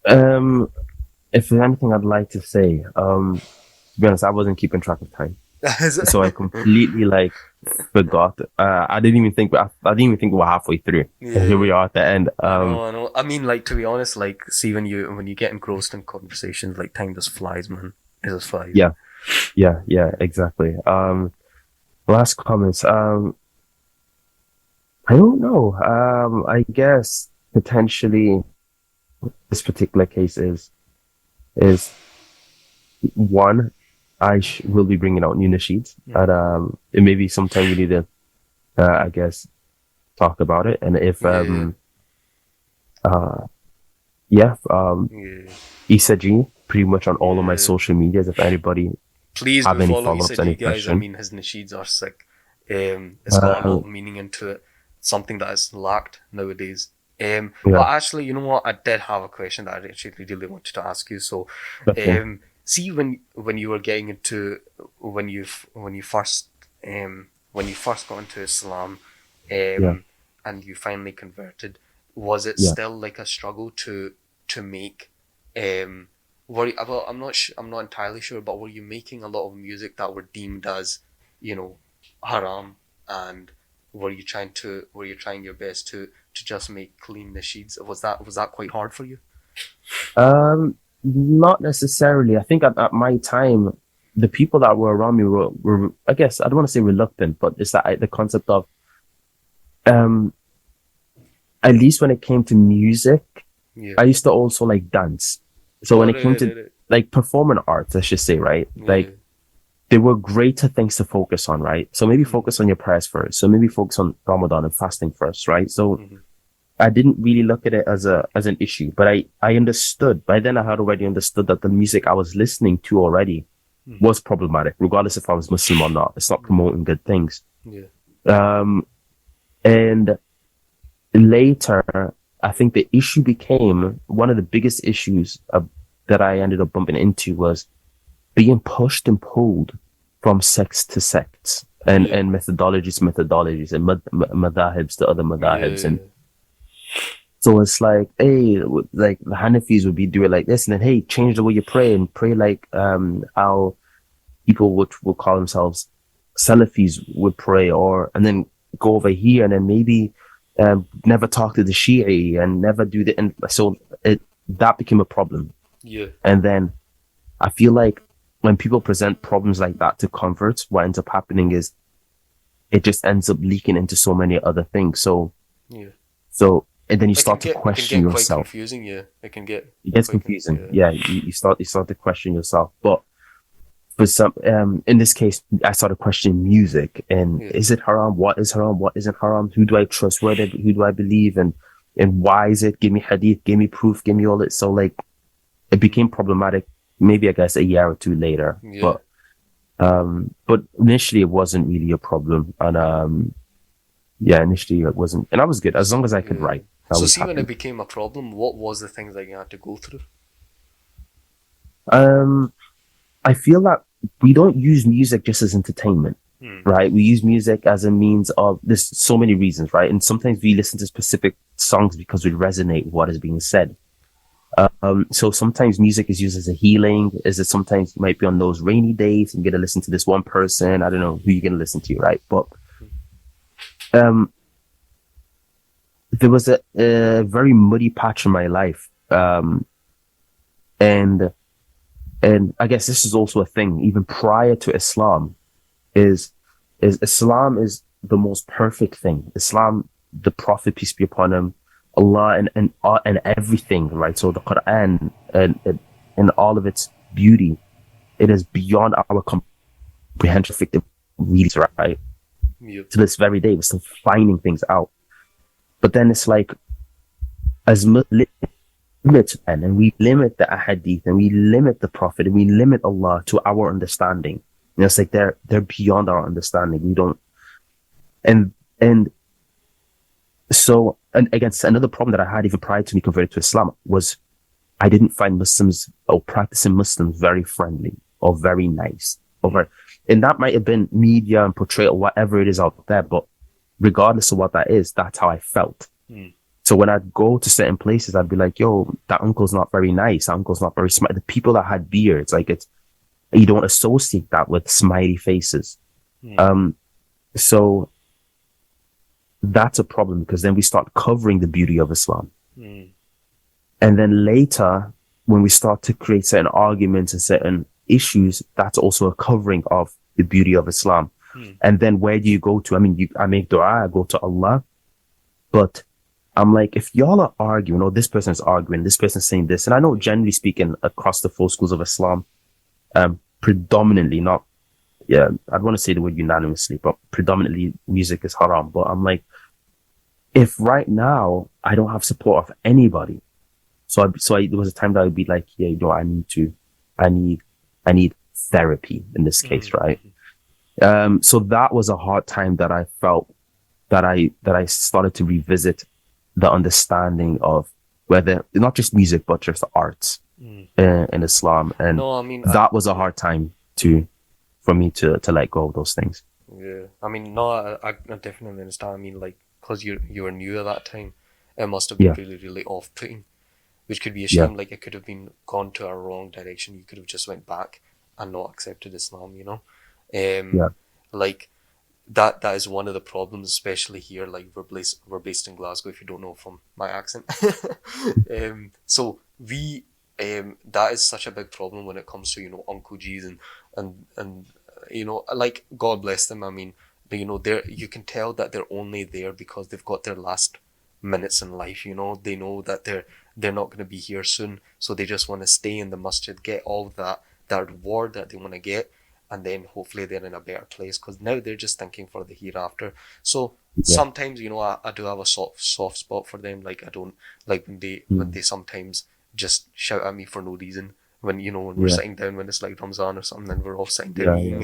Um, if there's anything I'd like to say, to be honest, I wasn't keeping track of time, Is so I it- completely like forgot. I didn't even think. I didn't even think we were halfway through, and here yeah. we are at the end. I know, I know. I mean, like, to be honest, like, see, when you get engrossed in conversations, like, time just flies, man. It just flies. Yeah, yeah, yeah, exactly. Last comments. I don't know. I guess potentially this particular case is one. Will be bringing out new nasheeds, and Mm. it may be sometime we need to, I guess, talk about it. And if Yeah, uh, yeah, yeah, EESA G pretty much on all of my yeah. social medias. If anybody Please have do any follow follow ups, any ECG, guys. I question, mean, his nasheeds are sick. It's got a uh, lot of meaning into it. Something that is lacked nowadays. But yeah, actually, you know what? I did have a question that I actually really wanted to ask you. So, okay, see, when you were getting into when you first got into Islam, yeah, and you finally converted, was it yeah. still like a struggle to make, um, well, I'm not entirely sure, but were you making a lot of music that were deemed as, you know, haram, and were you trying your best to just make clean nasheeds? Was that quite hard for you? Not necessarily. I think at my time, the people that were around me were I guess I don't want to say reluctant, but it's that the concept of um at least when it came to music, Yeah. I used to also like dance. So Oh, when right, it came right, to right, right. like performing arts, I should say, right? Yeah. Like they were greater things to focus on, right? So maybe Mm-hmm. focus on your prayers first. So maybe focus on Ramadan and fasting first, right? So Mm-hmm. I didn't really look at it as an issue, but I understood by then. I had already understood that the music I was listening to already Mm-hmm. was problematic, regardless if I was Muslim or not. It's not promoting good things. Yeah. Um, and later, I think the issue became one of the biggest issues that I ended up bumping into was being pushed and pulled from sects to sects Yeah. and methodologies to methodologies and madhahibs to other madhahibs. And Yeah. so it's like, hey, like the Hanafis would be doing like this, and then hey, change the way you pray and pray like how people would call themselves Salafis would pray, or and then go over here and then maybe never talk to the Shi'i and never do the and so it that became a problem. Yeah. And then I feel like when people present problems like that to converts, what ends up happening is it just ends up leaking into so many other things. Yeah. So and then you It can start to get it can question get quite yourself. confusing. Yeah. It can get It gets quite confusing. yeah. Yeah, you start to question yourself. But for some in this case I started questioning music and Yeah. is it haram? What is haram? What isn't haram? Who do I trust? Who do I believe? And why is it? Give me hadith, give me proof, give me all it. So like it Mm-hmm. became problematic maybe I guess a year or two later. Yeah. But initially it wasn't really a problem. And yeah, initially it wasn't and I was good. As long as I could Yeah. write, I So was see, when it happy. became a problem, what was the things that you had to go through? Um I feel that we don't use music just as entertainment, Hmm. right? We use music as a means of, there's so many reasons, right? And sometimes we listen to specific songs because we resonate with what is being said. So sometimes music is used as a healing, is it sometimes you might be on those rainy days and you're going to listen to this one person. I don't know who you're going to listen to, right? But, um, there was a very muddy patch in my life. And, and I guess this is also a thing, even prior to Islam, is Islam is the most perfect thing. Islam, the Prophet, peace be upon him, Allah and everything, right? So the Quran and all of its beauty, it is beyond our comprehension. Reads, right? Yep. To this very day, we're still finding things out. But then it's like, as limit and we limit the ahadith and we limit the Prophet and we limit Allah to our understanding. You know, it's like they're beyond our understanding. We don't and so, and again, another problem that I had even prior to me converting to Islam was I didn't find Muslims or practicing Muslims very friendly or very nice. And that might have been media and portrayal, whatever it is out there, but regardless of what that is, that's how I felt. Mm. So when I'd go to certain places, I'd be like, yo, that uncle's not very nice. That uncle's not very smart. The people that had beards, like you don't associate that with smiley faces. Mm. So that's a problem because then we start covering the beauty of Islam. Mm. And then later, when we start to create certain arguments and certain issues, that's also a covering of the beauty of Islam. Mm. And then where do you go to? I mean, I make dua, I go to Allah, but I'm like, if y'all are arguing, or this person is arguing, this person's saying this, and I know generally speaking across the four schools of Islam, predominantly not, yeah, I'd want to say the word unanimously, but predominantly music is haram. But I'm like, if right now I don't have support of anybody, there was a time that I'd be like, yeah, you know, I need therapy in this case, right? So that was a hard time that I felt that I started to revisit the understanding of whether not just music but just the arts in Islam, and No, I mean, that was a hard time for me to let go of those things. yeah. I mean, no, I definitely understand. I mean, like, because you were new at that time, it must have been Yeah. really, really off-putting, which could be a Yeah. shame. Like, it could have been gone to a wrong direction. You could have just went back and not accepted Islam, you know? Yeah. Like, that is one of the problems, especially here. Like, we're based in Glasgow, if you don't know from my accent. So that is such a big problem when it comes to, you know, Uncle G's and you know, like, God bless them. I mean, you know, you can tell that they're only there because they've got their last minutes in life. You know, they know that they're not going to be here soon, so they just want to stay in the masjid, get all that reward that they want to get, and then hopefully they're in a better place because now they're just thinking for the hereafter. So sometimes, you know, I do have a soft spot for them. Like, I don't like when they sometimes just shout at me for no reason. When, you know, when we're sitting down, when it's like Ramzan or something, and we're all sitting down eating,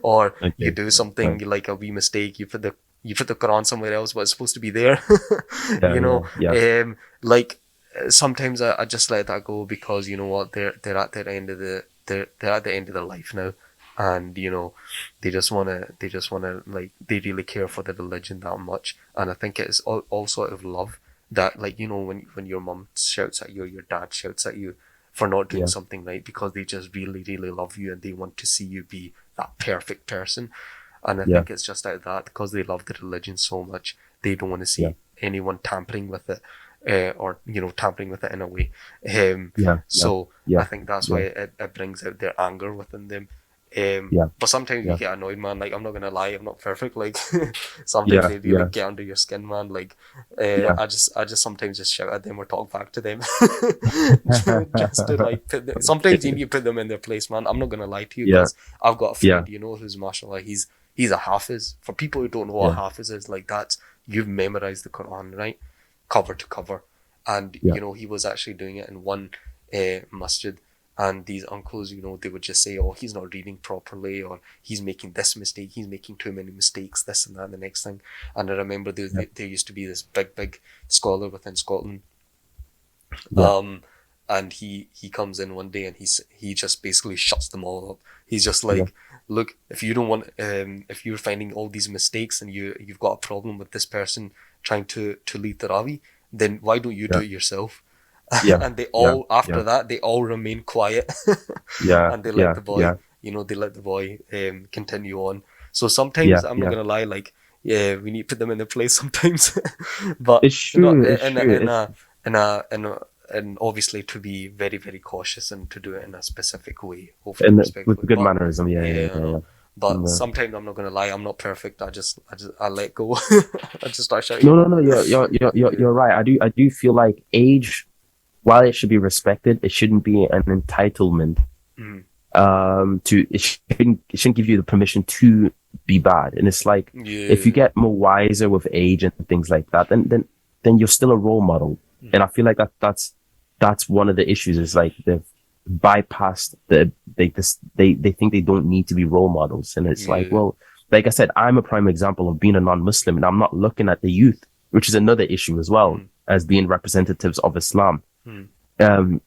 or you do something like a wee mistake, you put the Quran somewhere else, but it's supposed to be there. You know, like, sometimes I just let that go because, you know what, they're at the end of they're at the end of their life now, and, you know, they just wanna like, they really care for the religion that much, and I think it's all sort of love that, like, you know, when your mum shouts at you or your dad shouts at you for not doing something right, because they just really, really love you and they want to see you be that perfect person. And I think it's just out of that, because they love the religion so much, they don't want to see anyone tampering with it, or, you know, tampering with it in a way. So I think that's why it brings out their anger within them. But sometimes you get annoyed, man. Like, I'm not gonna lie, I'm not perfect. Like, sometimes they really get under your skin, man. Like, I just sometimes just shout at them or talk back to them, just to, like, sometimes you need to put them in their place, man. I'm not gonna lie to you, because I've got a friend, you know, who's, mashallah, he's a hafiz. For people who don't know what hafiz is, like, that's, you've memorized the Quran, right, cover to cover, and you know, he was actually doing it in one masjid. And these uncles, you know, they would just say, oh, he's not reading properly, or he's making this mistake, he's making too many mistakes, this and that, and the next thing. And I remember there used to be this big scholar within Scotland. And he comes in one day and he just basically shuts them all up. He's just like, look, if you don't want, if you're finding all these mistakes and you've got a problem with this person trying to lead Tarawih, then why don't you do it yourself? And they all, after that, they all remain quiet. And they let the boy, you know, they let the boy continue on. So sometimes, I'm not gonna lie, like, we need to put them in their place sometimes. But it's true. And obviously to be very, very cautious and to do it in a specific way, hopefully And respectfully. with good mannerism, But Yeah. sometimes I'm not gonna lie, I'm not perfect. I let go. I just start No, shouting. no, no. You're right. I do feel like age, while it should be respected, it shouldn't be an entitlement. Mm. It shouldn't give you the permission to be bad. And it's like, if you Yeah. get more wiser with age and things like that, then you're still a role model. And Mm. I feel like that's one of the issues, is like they've bypassed they think they don't need to be role models. And it's like, Yeah. well, like I said, I'm a prime example of being a non-Muslim, and I'm not looking at the youth, which is another issue as well, Mm. as being representatives of Islam. Mm.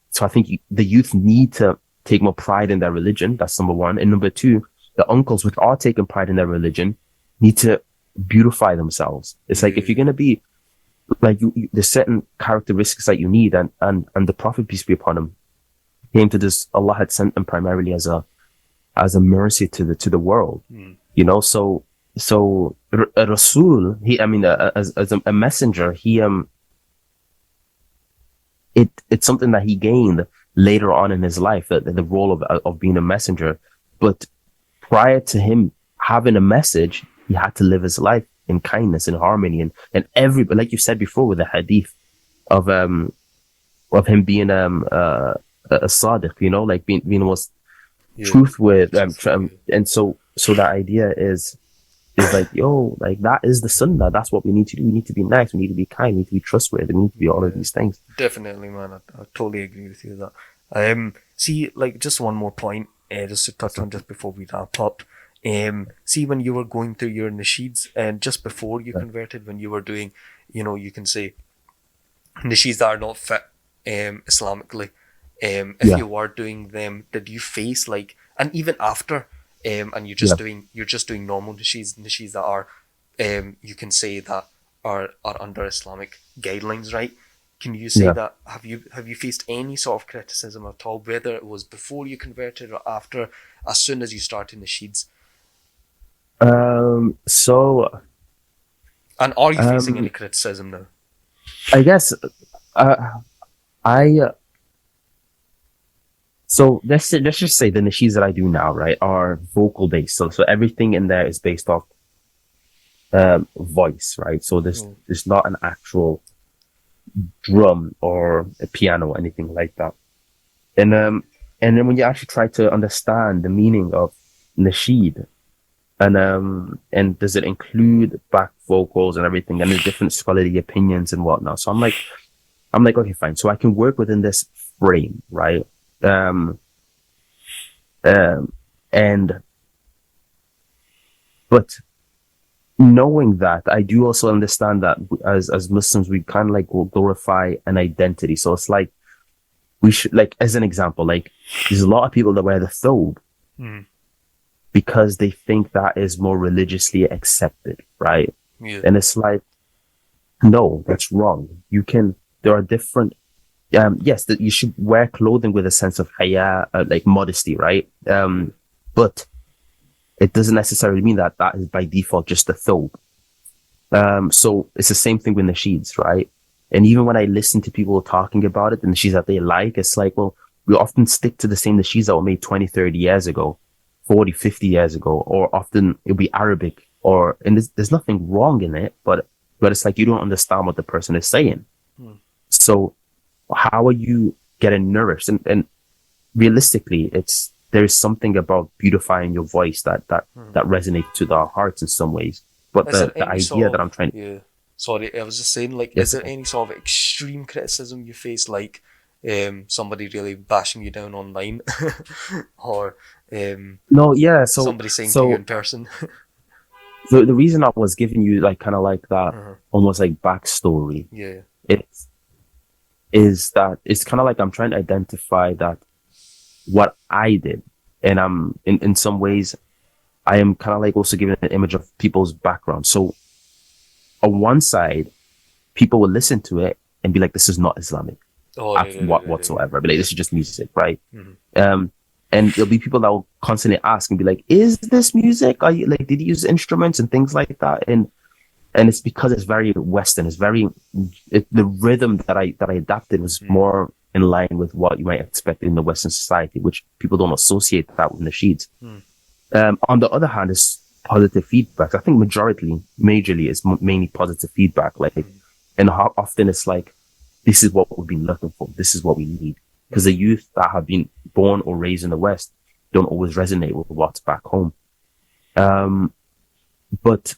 So I think the youth need to take more pride in their religion. That's number one. And number two, the uncles, which are taking pride in their religion, need to beautify themselves. It's like, if you're Yeah. going to be like, there's certain characteristics that you need. And the Prophet, peace be upon him, came to this, Allah had sent him primarily as a mercy to the world, Mm. so a Rasul, as a messenger, it's something that he gained later on in his life, the role of being a messenger. But prior to him having a message, he had to live his life in kindness and harmony, and every, like you said before, with the hadith of him being a sadiq, like being was Yeah. truth with Truthful. and so the idea is like, yo, like, that is the sunnah. That's what we need to do. We need to be nice. We need to be kind. We need to be trustworthy. We need to be all of Yeah. these things. Definitely, man. I totally agree with you that. See, like, just one more point, just to touch on just before we wrap up. See, when you were going through your nasheeds and just before you Yeah. converted, when you were doing, you can say nasheeds that are not fit, Islamically. If Yeah. you were doing them, did you face like, and even after, and Yeah. you're just doing normal nasheeds that are, you can say that are under Islamic guidelines, right? Can you say Yeah. that have you faced any sort of criticism at all, whether it was before you converted or after, as soon as you started nasheeds? So, And are you facing any um, criticism now? I guess, uh, I, so let's just say the nasheeds that I do now, right, are vocal based. So everything in there is based off, voice, right? So Mm. there's not an actual drum or a piano or anything like that. And then when you actually try to understand the meaning of nasheed, and does it include back vocals and everything, and the different scholarly opinions and whatnot. So I'm like, okay, fine. So I can work within this frame, right? Um, um, and but knowing that, I do also understand that as Muslims, we kind of like will glorify an identity. So it's like, we should, like, as an example, like, there's a lot of people that wear the thobe Mm. because they think that is more religiously accepted, right? Yeah. And it's like, no, that's wrong. There are different, yes, that you should wear clothing with a sense of haya, like modesty, right? But it doesn't necessarily mean that that is by default just a thobe. So it's the same thing with nasheeds, right? And even when I listen to people talking about it, and the nasheeds that they like, it's like, well, we often stick to the same nasheeds that were made 20, 30 years ago, 40, 50 years ago, or often it'll be Arabic, and there's nothing wrong in it, but it's like, you don't understand what the person is saying. Mm. So how are you getting nourished? And realistically, there is something about beautifying your voice that resonates to our hearts in some ways. But Is there the any idea sort that of, I'm trying to, yeah? Sorry, I was just saying, like, is yes, there any sort of extreme criticism you face, like, somebody really bashing you down online, or no, yeah. So somebody saying to you so in person? the reason I was giving you, like, kind of like that, Uh-huh. almost like backstory, Yeah. it's is that it's kind of like I'm trying to identify that what I did, and I'm in some ways I am kind of like also giving an image of people's background. So on one side, people will listen to it and be like, "This is not Islamic, Oh, right, right, right, right, whatsoever." But like, this is just music, right? right. Mhm. And there'll be people that will constantly ask and be like, "Is this music? Are you like, did you use instruments and things like that?" And it's because it's very Western. The rhythm that I adapted was Mm. more in line with what you might expect in the Western society, which people don't associate that with nasheeds. Mm. On the other hand, it's positive feedback. I think majorly, it's mainly positive feedback. Like, Mm. and how often it's like, this is what we've been looking for. This is what we need. Because the youth that have been born or raised in the West don't always resonate with what's back home. But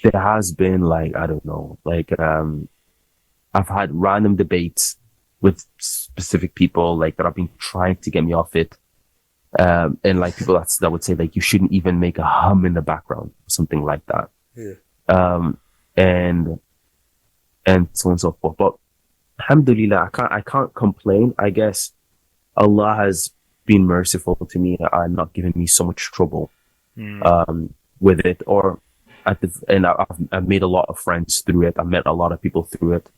there has been like, I don't know, like, I've had random debates with specific people like that have been trying to get me off it. And like people that would say like you shouldn't even make a hum in the background, something like that. Yeah. Um, and so on and so forth. But alhamdulillah, I can't complain. I guess Allah has been merciful to me and not given me so much trouble, Mm. with it. And I've made a lot of friends through it. I've met a lot of people through it.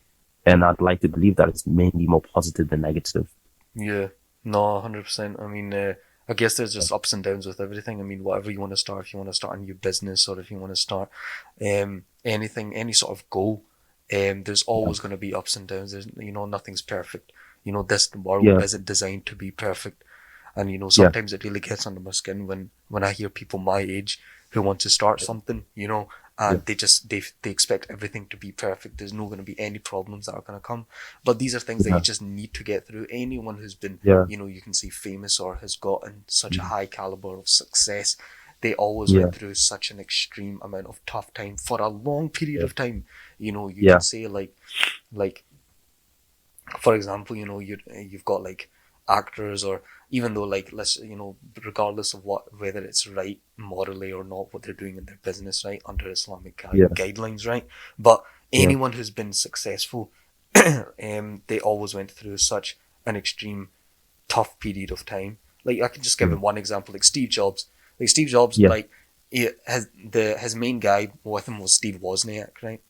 And I'd like to believe that it's mainly more positive than negative. Yeah. No, 100%. I mean, I guess there's just ups and downs with everything. I mean, whatever you want to start, if you want to start a new business or if you want to start anything, any sort of goal, there's always going to be ups and downs. There's, nothing's perfect. This world Yeah. isn't designed to be perfect. And, Yeah. sometimes it really gets under my skin when I hear people my age who want to start something, Yeah. and they expect everything to be perfect. There's no going to be any problems that are going to come. But these are things that you Yeah. just need to get through. Anyone who's been, Yeah. you can see famous or has gotten such a Mm. high caliber of success, they always Yeah. went through such an extreme amount of tough time for a long period Yeah. of time. You Yeah. can say like for example, you've got like actors, or even though like let's regardless of whether it's right morally or not what they're doing in their business, right, under Islamic Yeah. guidelines, right, but Yeah. anyone who's been successful, they always went through such an extreme tough period of time. Like I can just give Yeah. him one example, like Steve Jobs. Like Steve Jobs, Yeah. like his main guy with him was Steve Wozniak, right?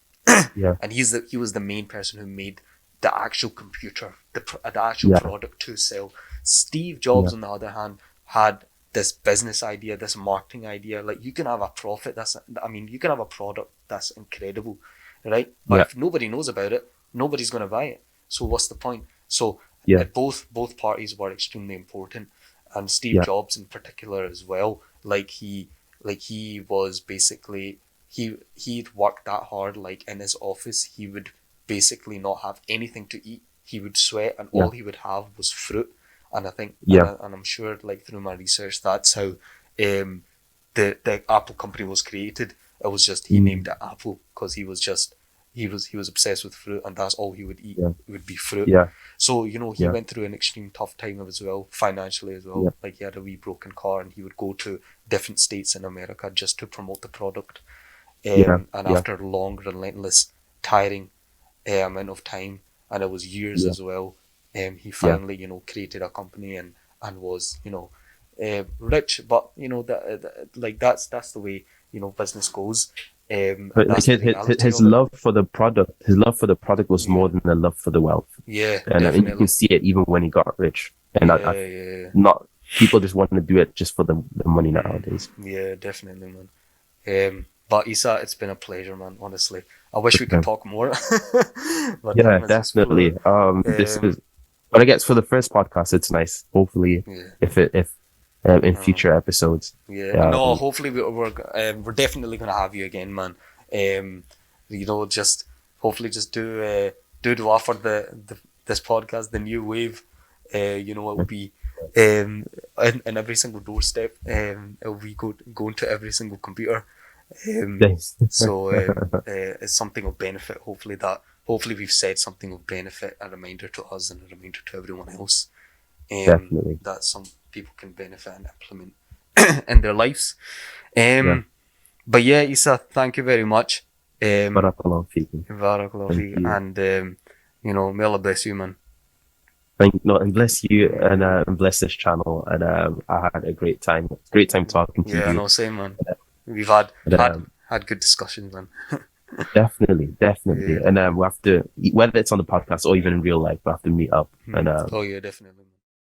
Yeah. And he was the main person who made the actual computer, the actual Yeah. product to sell. Steve Yeah. Jobs, on the other hand, had this business idea, this marketing idea. Like you can have a you can have a product that's incredible, right? But Yeah. if nobody knows about it, nobody's going to buy it. So what's the point? So Yeah. both parties were extremely important, and Steve Yeah. Jobs in particular as well. He was basically he'd worked that hard. Like in his office, he would basically not have anything to eat. He would sweat, and Yeah. all he would have was fruit. And I think, Yeah. and I'm sure, like through my research, that's how the Apple company was created. It was just he Mm. named it Apple because he was obsessed with fruit, and that's all he would eat Yeah. would be fruit. Yeah. So he Yeah. went through an extreme tough time as well, financially as well. Yeah. Like he had a wee broken car, and he would go to different states in America just to promote the product. Yeah. And Yeah. after long, relentless, tiring amount of time, and it was years Yeah. as well, he Yeah. finally created a company and was rich. But like that's the way business goes. And But like that's the reality his of it. his love for the product was more than the love for the wealth. Yeah, And I mean, you definitely. can see it even when he got rich. And Yeah, yeah, not people just want to do it just for the money nowadays. yeah, definitely, man. But Isa, it's been a pleasure, man. Honestly, I wish we could talk more. But Yeah, time has just flown. definitely. This Um, is, but I guess for the first podcast, it's nice. Hopefully, yeah. if in future episodes, Yeah, no. Hopefully, we're definitely gonna have you again, man. Just hopefully just do dua for this podcast, the new wave. It will be in every single doorstep. It will be going to every single computer. thanks. So it's something of benefit. Hopefully we've said something of benefit, a reminder to us and a reminder to everyone else. Definitely. That some people can benefit and implement in their lives. Yeah. But yeah, Isa, thank you very much. Barakallahu feekum. Barakallahu Thank feek. you. And may Allah bless you, man. And bless you and bless this channel. And I had a great time. Great time talking to Yeah, you. no, same, man. We've had And, had good discussions, man. definitely. Yeah. And we have to, whether it's on the podcast or even in real life, we have to meet up. And Oh yeah, definitely.